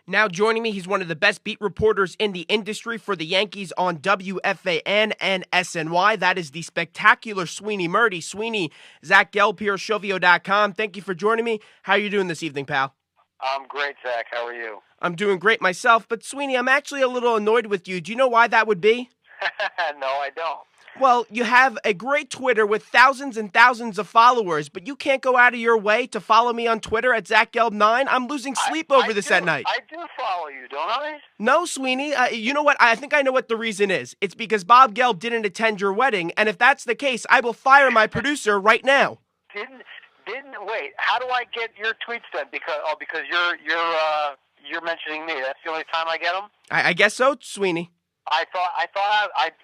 Now joining me, he's one of the best beat reporters in the industry for the Yankees on WFAN and SNY. That is the spectacular Sweeny Murti. Sweeny, Zach Gelb here, Shovio.com. Thank you for joining me. How are you doing this evening, pal? I'm great, Zach. How are you? I'm doing great myself, but Sweeny, I'm actually a little annoyed with you. Do you know why that would be? No, I don't. Well, you have a great Twitter with thousands and thousands of followers, but you can't go out of your way to follow me on Twitter at ZachGelb9. I'm losing sleep over this at night. I do follow you, don't I? No, Sweeny. You know what? I think I know what the reason is. It's because Bob Gelb didn't attend your wedding, and if that's the case, I will fire my producer right now. Didn't wait. How do I get your tweets then? Because you're mentioning me. That's the only time I get them. I guess so, Sweeny. I thought,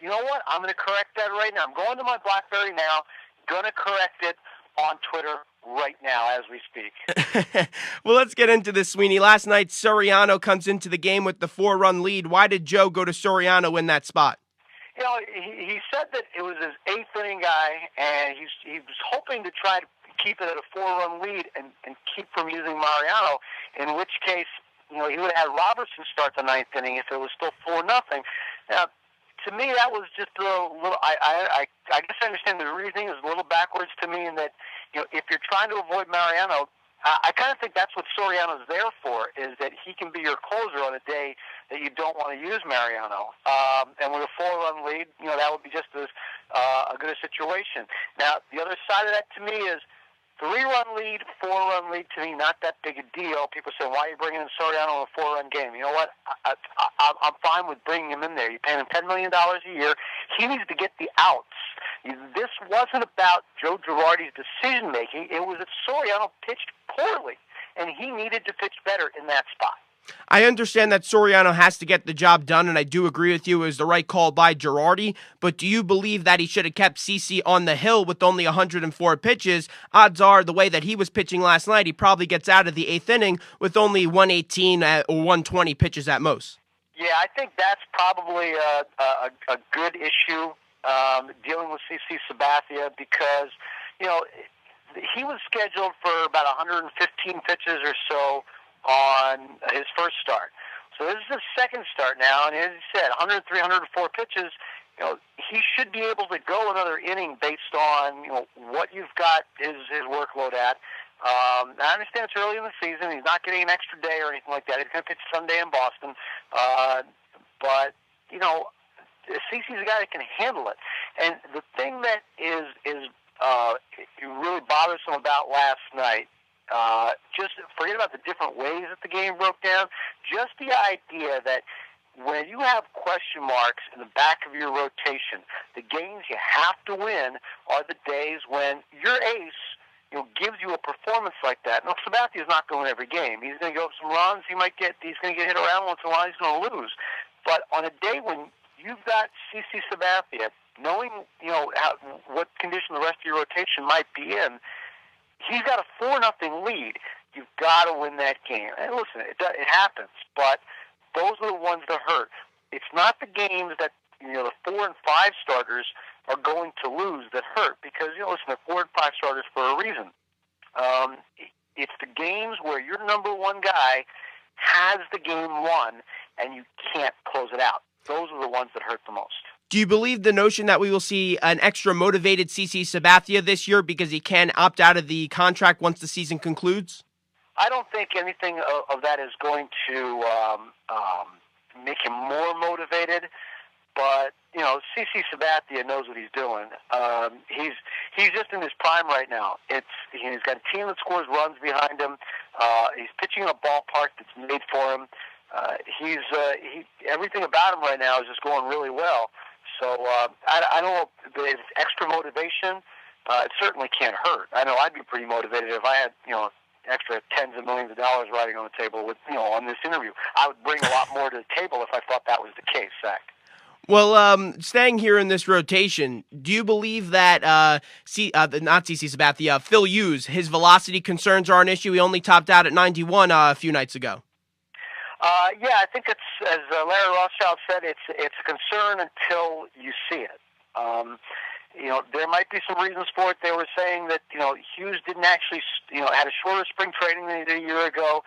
you know what? I'm going to correct that right now. I'm going to my BlackBerry now, going to correct it on Twitter right now as we speak. Well, let's get into this, Sweeny. Last night, Soriano comes into the game with the 4-run lead. Why did Joe go to Soriano in that spot? You know, he said that it was his eighth inning guy, and he was hoping to try to keep it at a 4-run lead and keep from using Mariano, in which case, you know, he would have had Robertson start the ninth inning if it was still 4-0. Now, to me, that was just a little. I guess I understand the reasoning is a little backwards to me in that, you know, if you're trying to avoid Mariano, I kind of think that's what Soriano's there for, is that he can be your closer on a day that you don't want to use Mariano. And with a 4-run lead, you know, that would be just as a good a situation. Now, the other side of that to me is 3-run lead, 4-run lead, to me, not that big a deal. People say, why are you bringing in Soriano in a 4-run game? You know what? I'm fine with bringing him in there. You're paying him $10 million a year. He needs to get the outs. This wasn't about Joe Girardi's decision-making. It was that Soriano pitched poorly, and he needed to pitch better in that spot. I understand that Soriano has to get the job done, and I do agree with you. It was the right call by Girardi, but do you believe that he should have kept CeCe on the hill with only 104 pitches? Odds are, the way that he was pitching last night, he probably gets out of the eighth inning with only 118 or 120 pitches at most. Yeah, I think that's probably a good issue, dealing with CeCe Sabathia, because, you know, he was scheduled for about 115 pitches or so on his first start. So this is his second start now, and as he said, 103, 104 pitches. You know, he should be able to go another inning based on, you know, what you've got his workload at. I understand it's early in the season. He's not getting an extra day or anything like that. He's going to pitch Sunday in Boston. But, you know, CeCe's a guy that can handle it. And the thing that is really bothersome about last night, just forget about the different ways that the game broke down. Just the idea that when you have question marks in the back of your rotation, the games you have to win are the days when your ace, you know, gives you a performance like that. Now, Sabathia's not going every game. He's going to give up some runs. He's going to get hit around once in a while. He's going to lose. But on a day when you've got CeCe Sabathia, knowing, you know, what condition the rest of your rotation might be in, he's got a 4-0 lead. You've got to win that game. And listen, it happens, but those are the ones that hurt. It's not the games that, you know, the 4 and 5 starters are going to lose that hurt, because, you know, listen, they're 4 and 5 starters for a reason. It's the games where your number one guy has the game won and you can't close it out. Those are the ones that hurt the most. Do you believe the notion that we will see an extra motivated CeCe Sabathia this year because he can opt out of the contract once the season concludes? I don't think anything of that is going to make him more motivated. But, you know, CeCe Sabathia knows what he's doing. He's just in his prime right now. He's got a team that scores runs behind him. He's pitching in a ballpark that's made for him. Everything about him right now is just going really well. So I don't know if it's extra motivation. It certainly can't hurt. I know I'd be pretty motivated if I had, you know, extra tens of millions of dollars riding on the table with, you know, on this interview. I would bring a lot more to the table if I thought that was the case, Zach. Well, staying here in this rotation, do you believe that not CeCe Sabathia, Phil Hughes, his velocity concerns are an issue? He only topped out at 91 a few nights ago. Yeah, I think it's, as Larry Rothschild said, it's a concern until you see it. there might be some reasons for it. They were saying that, Hughes didn't actually, had a shorter spring training than he did a year ago.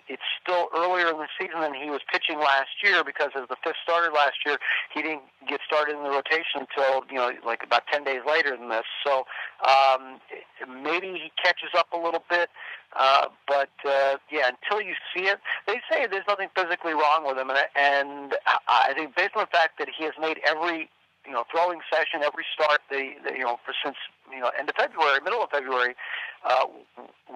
It's still earlier in the season than he was pitching last year because as the fifth starter last year, he didn't get started in the rotation until, like about 10 days later than this. So maybe he catches up a little bit. But until you see it, they say there's nothing physically wrong with him. And I think based on the fact that he has made every throwing session, every start, for since end of February, middle of February,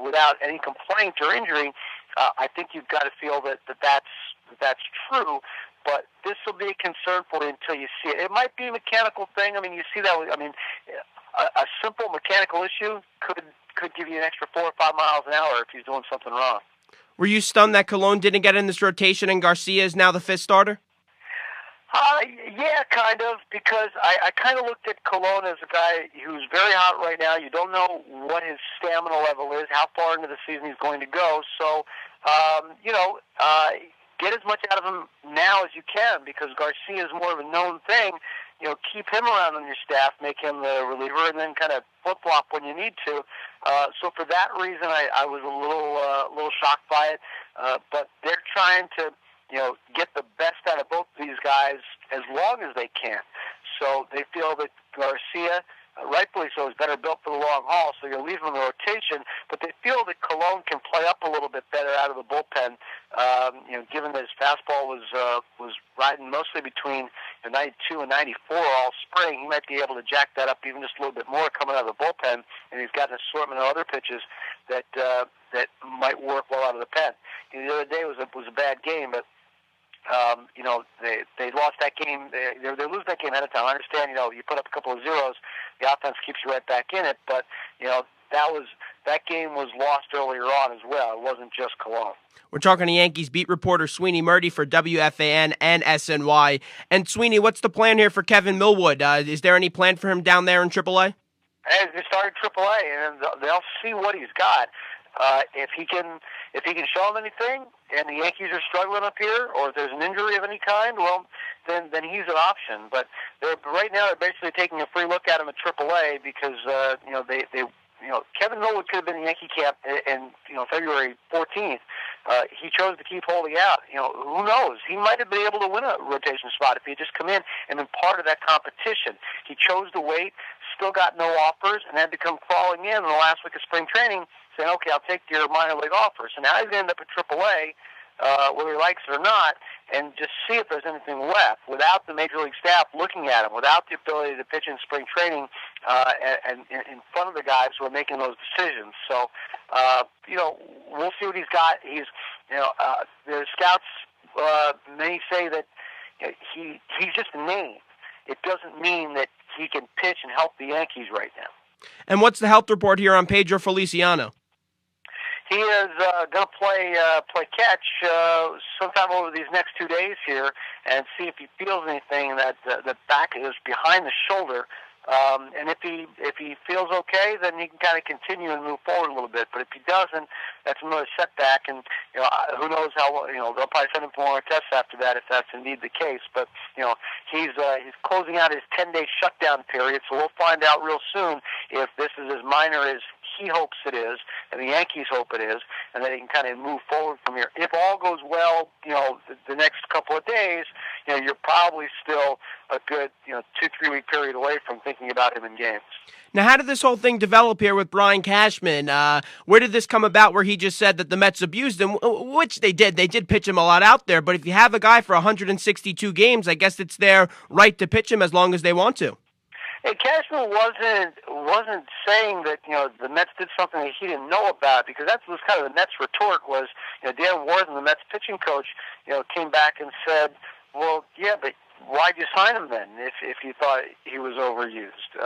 without any complaint or injury, I think you've got to feel that's true. But this will be a concern for you until you see it. It might be a mechanical thing. I mean, you see that. A simple mechanical issue could give you an extra 4 or 5 miles an hour if he's doing something wrong. Were you stunned that Colon didn't get in this rotation and Garcia is now the fifth starter? Yeah, kind of, because I kind of looked at Colon as a guy who's very hot right now. You don't know what his stamina level is, how far into the season he's going to go. So, get as much out of him now as you can because Garcia is more of a known thing. Keep him around on your staff, make him the reliever, and then kind of flip-flop when you need to. So for that reason, I was a little shocked by it. But they're trying to get the best out of both of these guys as long as they can. So they feel that Garcia, rightfully so, is better built for the long haul, so you'll leave him in the rotation. But they feel that Colon can play up a little bit better out of the bullpen, given that his fastball was riding mostly between 92 and 94 all spring. He might be able to jack that up even just a little bit more coming out of the bullpen, and he's got an assortment of other pitches that might work well out of the pen. The other day was a bad game, but they lost that game. They lose that game ahead of time. I understand, you put up a couple of zeros, the offense keeps you right back in it, but, that game was lost earlier on as well. It wasn't just Colon. We're talking to Yankees beat reporter Sweeny Murti for WFAN and SNY. And Sweeny, what's the plan here for Kevin Millwood? Is there any plan for him down there in AAA? As they started AAA, and they'll see what he's got. If he can show them anything, and the Yankees are struggling up here, or if there's an injury of any kind, well, then he's an option. But right now they're basically taking a free look at him at AAA because Kevin Millwood could have been in Yankee camp in February 14th. He chose to keep holding out. Who knows? He might have been able to win a rotation spot if he had just come in and been part of that competition. He chose to wait, still got no offers, and had to come crawling in the last week of spring training saying, okay, I'll take your minor league offer. So now he's going to end up at AAA, whether he likes it or not, and just see if there's anything left without the major league staff looking at him, without the ability to pitch in spring training and in front of the guys who are making those decisions. So, we'll see what he's got. The scouts may say that he's just a name. It doesn't mean that he can pitch and help the Yankees right now. And what's the health report here on Pedro Feliciano? He is going to play catch sometime over these next 2 days here and see if he feels anything that the back is behind the shoulder. And if he feels okay, then he can kind of continue and move forward a little bit. But if he doesn't, that's another setback. And who knows how they'll probably send him for more tests after that if that's indeed the case. But he's closing out his 10-day shutdown period, so we'll find out real soon if this is as minor as he hopes it is, and the Yankees hope it is, and then he can kind of move forward from here. If all goes well, the next couple of days, you're probably still a good, 2-3 week period away from thinking about him in games. Now, how did this whole thing develop here with Brian Cashman? Where did this come about where he just said that the Mets abused him, which they did. They did pitch him a lot out there, but if you have a guy for 162 games, I guess it's their right to pitch him as long as they want to. Hey, Cashman wasn't saying that the Mets did something that he didn't know about, because that was kind of the Mets' retort was Dan Warden, the Mets pitching coach, came back and said, well, yeah, but why'd you sign him then if you thought he was overused?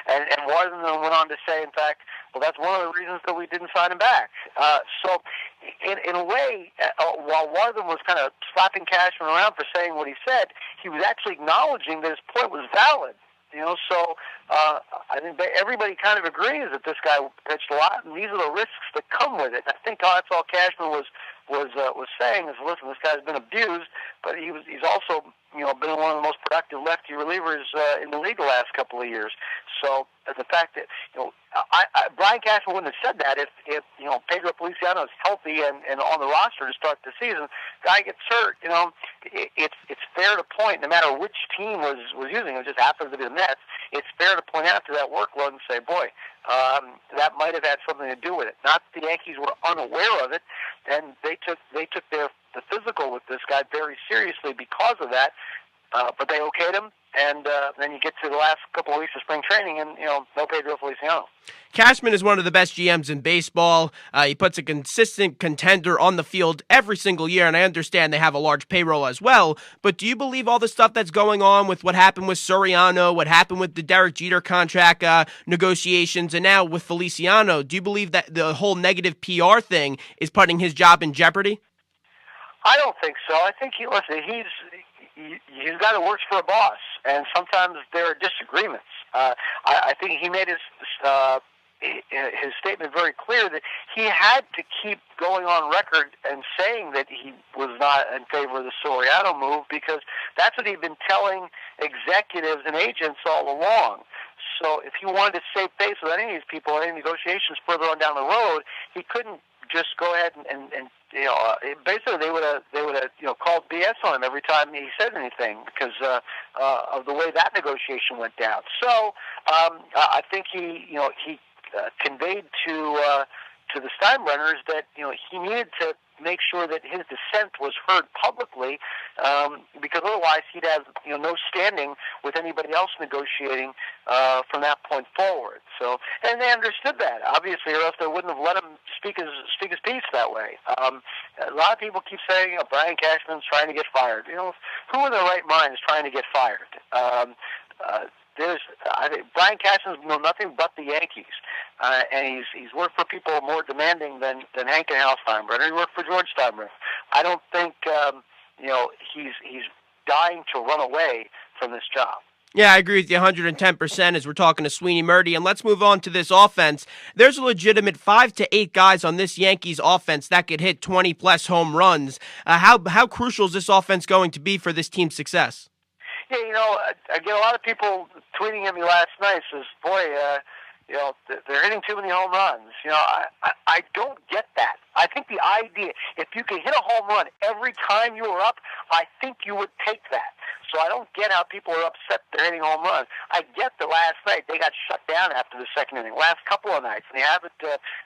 And Warden went on to say, in fact, well, that's one of the reasons that we didn't sign him back. So in a way, while Warden was kind of slapping Cashman around for saying what he said, he was actually acknowledging that his point was valid. So I think everybody kind of agrees that this guy pitched a lot, and these are the risks that come with it. I think that's all Cashman was saying is, listen, this guy's been abused. but he's also been one of the most productive lefty relievers in the league the last couple of years. So the fact that Brian Cashman wouldn't have said that if Pedro Feliciano is healthy and on the roster to start the season, guy gets hurt. It's fair to point, no matter which team was using it, just happens to be the Mets. It's fair to point out to that workload and say, boy, that might have had something to do with it. Not that the Yankees were unaware of it, and they took the physical with this guy very seriously because of that. But they okayed him, and then you get to the last couple of weeks of spring training, and no Pedro Feliciano. Cashman is one of the best GMs in baseball. He puts a consistent contender on the field every single year, and I understand they have a large payroll as well. But do you believe all the stuff that's going on with what happened with Soriano, what happened with the Derek Jeter contract negotiations, and now with Feliciano? Do you believe that the whole negative PR thing is putting his job in jeopardy? I don't think so. I think he's a guy that works for a boss, and sometimes there are disagreements. I think he made his statement very clear that he had to keep going on record and saying that he was not in favor of the Soriano move because that's what he'd been telling executives and agents all along. So if he wanted to save face with any of these people in any negotiations further on down the road, he couldn't just go ahead and basically they would have called BS on him every time he said anything because of the way that negotiation went down. So I think he conveyed to the Steinbrenners that he needed to make sure that his dissent was heard publicly, because otherwise he'd have no standing with anybody else negotiating from that point forward. So, and they understood that obviously, or else they wouldn't have let him speak his piece that way. A lot of people keep saying Brian Cashman's trying to get fired. Who in their right mind is trying to get fired? I think Brian Cashman's nothing but the Yankees, and he's worked for people more demanding than Hank and Hal Steinbrenner. He worked for George Steinbrenner. I don't think he's dying to run away from this job. Yeah, I agree with you 110% as we're talking to Sweeny Murti. And let's move on to this offense. There's a legitimate 5 to 8 guys on this Yankees offense that could hit 20-plus home runs. How crucial is this offense going to be for this team's success? Yeah, I get a lot of people tweeting at me last night. Says, "Boy, they're hitting too many home runs." I don't get that. I think the idea, if you could hit a home run every time you were up, I think you would take that. So I don't get how people are upset they're hitting home runs. I get that last night they got shut down after the second inning. Last couple of nights, and they haven't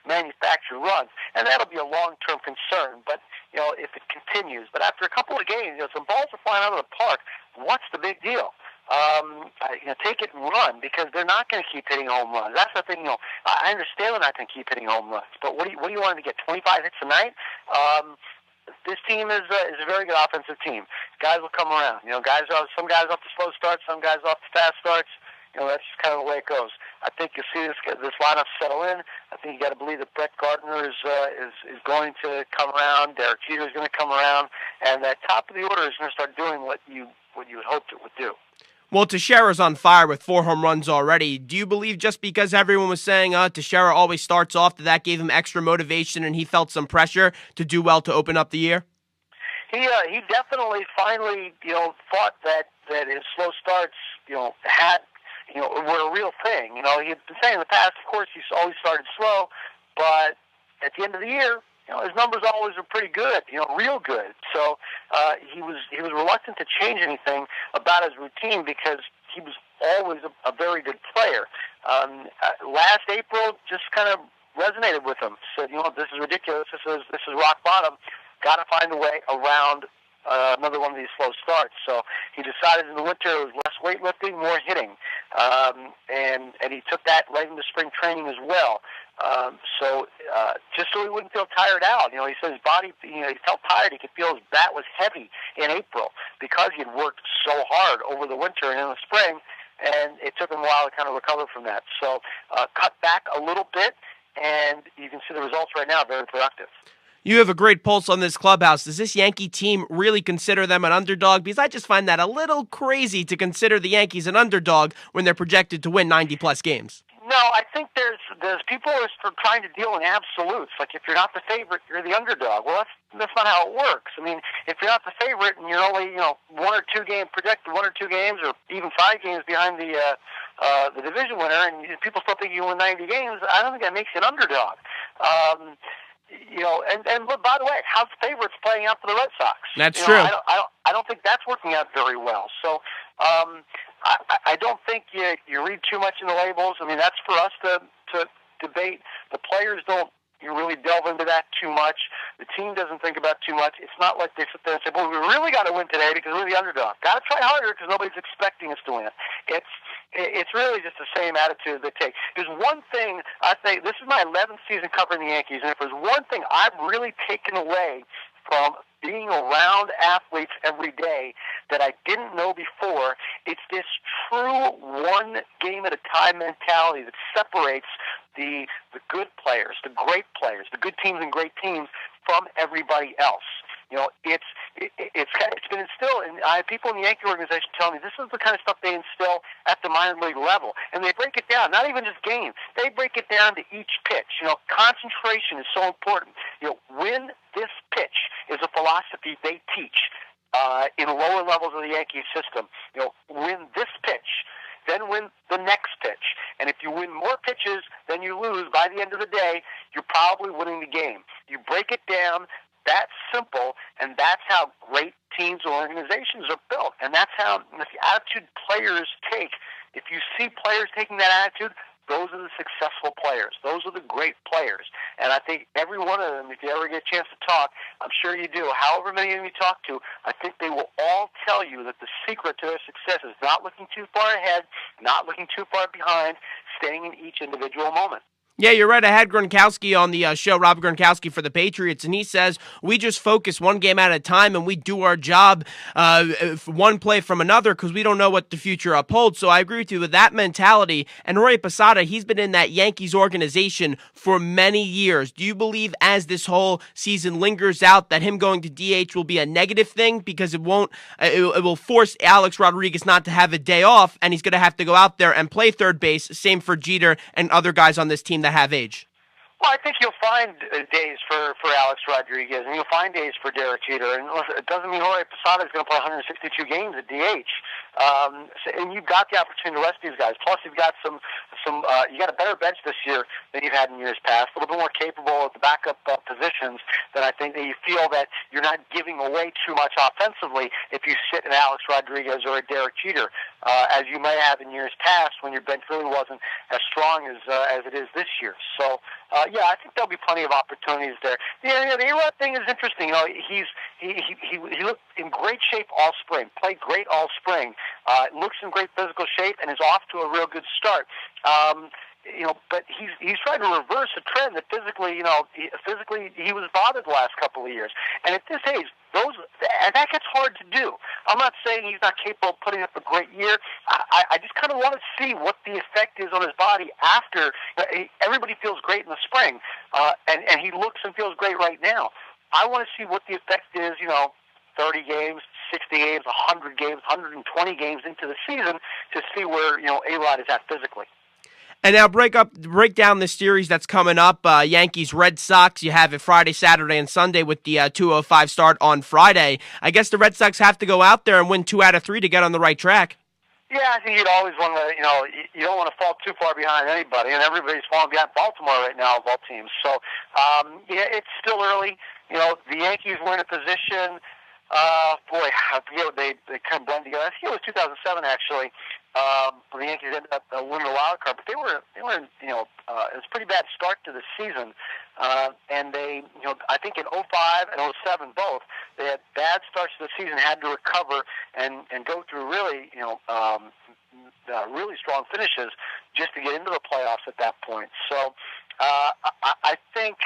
manufactured runs, and that'll be a long-term concern. But if it continues, but after a couple of games, some balls are flying out of the park. What's the big deal? Take it and run, because they're not going to keep hitting home runs. That's the thing. I understand they're not going to keep hitting home runs, but what do you want them to get? 25 hits a night? This team is a very good offensive team. Guys will come around. Some guys off the slow starts, some guys off the fast starts. That's just kind of the way it goes. I think you'll see this lineup settle in. I think you got to believe that Brett Gardner is going to come around. Derek Jeter is going to come around, and that top of the order is going to start doing what you had hoped it would do. Well, Teixeira's on fire with 4 home runs already. Do you believe just because everyone was saying Teixeira always starts off, that gave him extra motivation and he felt some pressure to do well to open up the year? He definitely finally thought that his slow starts were a real thing. He had been saying in the past, of course, he's always started slow, but at the end of the year, his numbers always are pretty good, real good. So he was reluctant to change anything about his routine because he was always a very good player. Last April just kind of resonated with him. Said, this is ridiculous. This is rock bottom. Got to find a way around another one of these slow starts. So he decided in the winter it was less weightlifting, more hitting, and he took that right into spring training as well. Just so he wouldn't feel tired out. He said his body, he felt tired. He could feel his bat was heavy in April because he had worked so hard over the winter and in the spring, and it took him a while to kind of recover from that. So cut back a little bit, and you can see the results right now, very productive. You have a great pulse on this clubhouse. Does this Yankee team really consider them an underdog? Because I just find that a little crazy to consider the Yankees an underdog when they're projected to win 90-plus games. No, I think there's people are trying to deal in absolutes. Like if you're not the favorite, you're the underdog. Well, that's not how it works. I mean, if you're not the favorite and you're only one or two games or even 5 games behind the division winner, and people still think you win 90 games, I don't think that makes you an underdog. And by the way, how's the favorites playing out for the Red Sox? That's true. I don't think that's working out very well. So I don't think you read too much in the labels. I mean, that's for us to debate. The players don't really delve into that too much. The team doesn't think about too much. It's not like they sit there and say, well, we really got to win today because we're the underdog. Got to try harder because nobody's expecting us to win. It's really just the same attitude they take. There's one thing I think, this is my 11th season covering the Yankees, and if there's one thing I've really taken away from being around athletes every day that I didn't know before, it's this true one game at a time mentality that separates the good players, the great players, the good teams and great teams from everybody else. It's been instilled, and I have people in the Yankee organization tell me this is the kind of stuff they instill at the minor league level, and they break it down. Not even just game; they break it down to each pitch. Concentration is so important. Win this pitch is a philosophy they teach in lower levels of the Yankee system. Win this pitch, then win the next pitch, and if you win more pitches than you lose by the end of the day, you're probably winning the game. You break it down. That's simple, and that's how great teams or organizations are built. And that's how the attitude players take. If you see players taking that attitude, those are the successful players. Those are the great players. And I think every one of them, if you ever get a chance to talk, I'm sure you do, however many of them you talk to, I think they will all tell you that the secret to their success is not looking too far ahead, not looking too far behind, staying in each individual moment. Yeah, you're right. I had Gronkowski on the show, Rob Gronkowski for the Patriots, and he says we just focus one game at a time and we do our job one play from another because we don't know what the future upholds. So I agree with you with that mentality. And Roy Posada, he's been in that Yankees organization for many years. Do you believe as this whole season lingers out that him going to DH will be a negative thing because it will force Alex Rodriguez not to have a day off and he's going to have to go out there and play third base? Same for Jeter and other guys on this team that have age. Well, I think you'll find days for Alex Rodriguez, and you'll find days for Derek Jeter. And listen, it doesn't mean Jorge Posada is going to play 162 games at DH. And you've got the opportunity to rest these guys. Plus, you've got you got a better bench this year than you've had in years past. A little bit more capable at the backup positions. Then I think that you feel that you're not giving away too much offensively if you sit an Alex Rodriguez or a Derek Jeter, as you may have in years past when your bench really wasn't as strong as it is this year. So. Yeah, I think there'll be plenty of opportunities there. The Erod thing is interesting. He looked in great shape all spring. Played great all spring. Looks in great physical shape and is off to a real good start. But he's trying to reverse a trend that physically he was bothered the last couple of years. And at this age, that gets hard to do. I'm not saying he's not capable of putting up a great year. I just kind of want to see what the effect is on his body after. Everybody feels great in the spring, and he looks and feels great right now. I want to see what the effect is, 30 games, 60 games, 100 games, 120 games into the season to see where, A-Rod is at physically. And now break down the series that's coming up. Yankees, Red Sox. You have it Friday, Saturday, and Sunday with the 2:05 start on Friday. I guess the Red Sox have to go out there and win 2 out of 3 to get on the right track. Yeah, I think you'd always want to, you don't want to fall too far behind anybody, and everybody's falling behind Baltimore right now of all teams. So, it's still early. The Yankees were in a position. I forget what they kind of blend together. I think it was 2007 actually. The Yankees ended up winning the wild card, but they were it was a pretty bad start to the season, and they I think in 05 and 07 both they had bad starts to the season, had to recover and go through really really strong finishes just to get into the playoffs at that point. So I think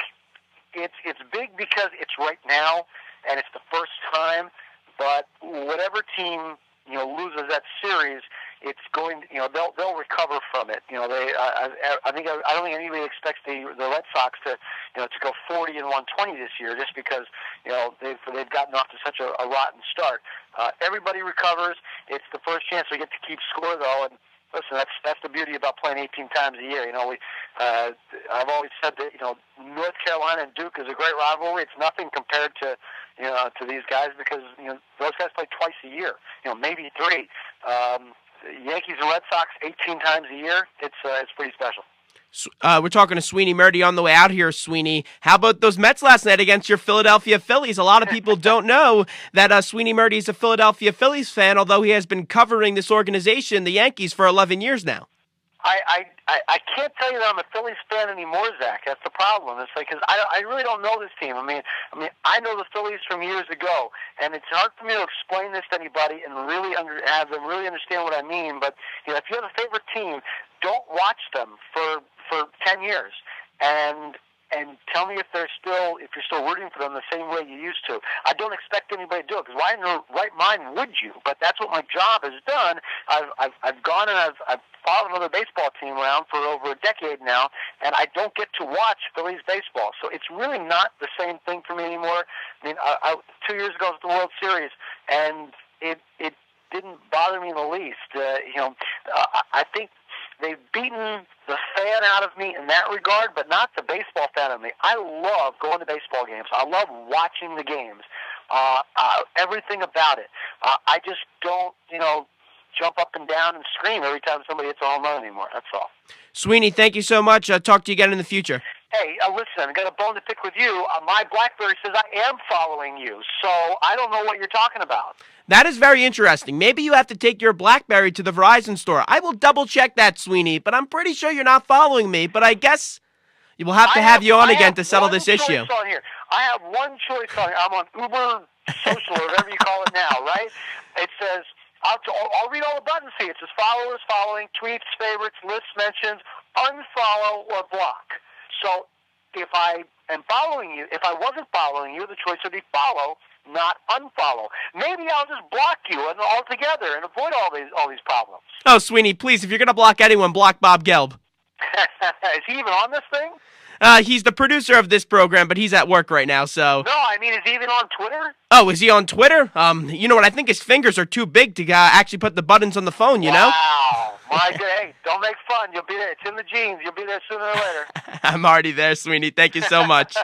it's big because it's right now. And it's the first time, but whatever team loses that series, it's going. They'll recover from it. I don't think anybody expects the Red Sox to go 40 and 120 this year just because they've gotten off to such a rotten start. Everybody recovers. It's the first chance we get to keep score though, and Listen, that's the beauty about playing 18 times a year. I've always said that North Carolina and Duke is a great rivalry. It's nothing compared to to these guys because those guys play twice a year. Maybe three. Yankees and Red Sox 18 times a year. It's pretty special. We're talking to Sweeny Murti on the way out here, Sweeny. How about those Mets last night against your Philadelphia Phillies? A lot of people don't know that Sweeny Murti is a Philadelphia Phillies fan, although he has been covering this organization, the Yankees, for 11 years now. I can't tell you that I'm a Phillies fan anymore, Zach. That's the problem. It's like because I really don't know this team. I mean, I know the Phillies from years ago, and it's hard for me to explain this to anybody and really have them really understand what I mean. But if you have a favorite team, don't watch them for 10 years and tell me if you're still rooting for them the same way you used to. I don't expect anybody to do it because why in their right mind would you? But that's what my job has done. I've gone and I've followed another baseball team around for over a decade now, and I don't get to watch Phillies baseball. So it's really not the same thing for me anymore. I mean, 2 years ago it was the World Series, and it didn't bother me in the least. I think they've beaten the fan out of me in that regard, but not the baseball fan of me. I love going to baseball games. I love watching the games, everything about it. I just don't, jump up and down and scream every time somebody hits a home run anymore. That's all. Sweeny, thank you so much. Talk to you again in the future. Hey, listen, I've got a bone to pick with you. My BlackBerry says I am following you, so I don't know what you're talking about. That is very interesting. Maybe you have to take your BlackBerry to the Verizon store. I will double-check that, Sweeny, but I'm pretty sure you're not following me, but I guess you will have to have you on again to settle this issue. On here. I have one choice on here. I'm on Uber Social or whatever you call it now, right? It says, I'll read all the buttons here. It says followers, following, tweets, favorites, lists, mentions, unfollow, or block. So if I am following you, if I wasn't following you, the choice would be follow, not unfollow. Maybe I'll just block you altogether and avoid all these problems. Oh, Sweeny, please, if you're going to block anyone, block Bob Gelb. Is he even on this thing? He's the producer of this program, but he's at work right now, so... No, I mean, is he even on Twitter? Oh, is he on Twitter? You know what, I think his fingers are too big to actually put the buttons on the phone, you know? Wow. My God, hey, don't make fun. You'll be there. It's in the genes. You'll be there sooner or later. I'm already there, Sweeny. Thank you so much.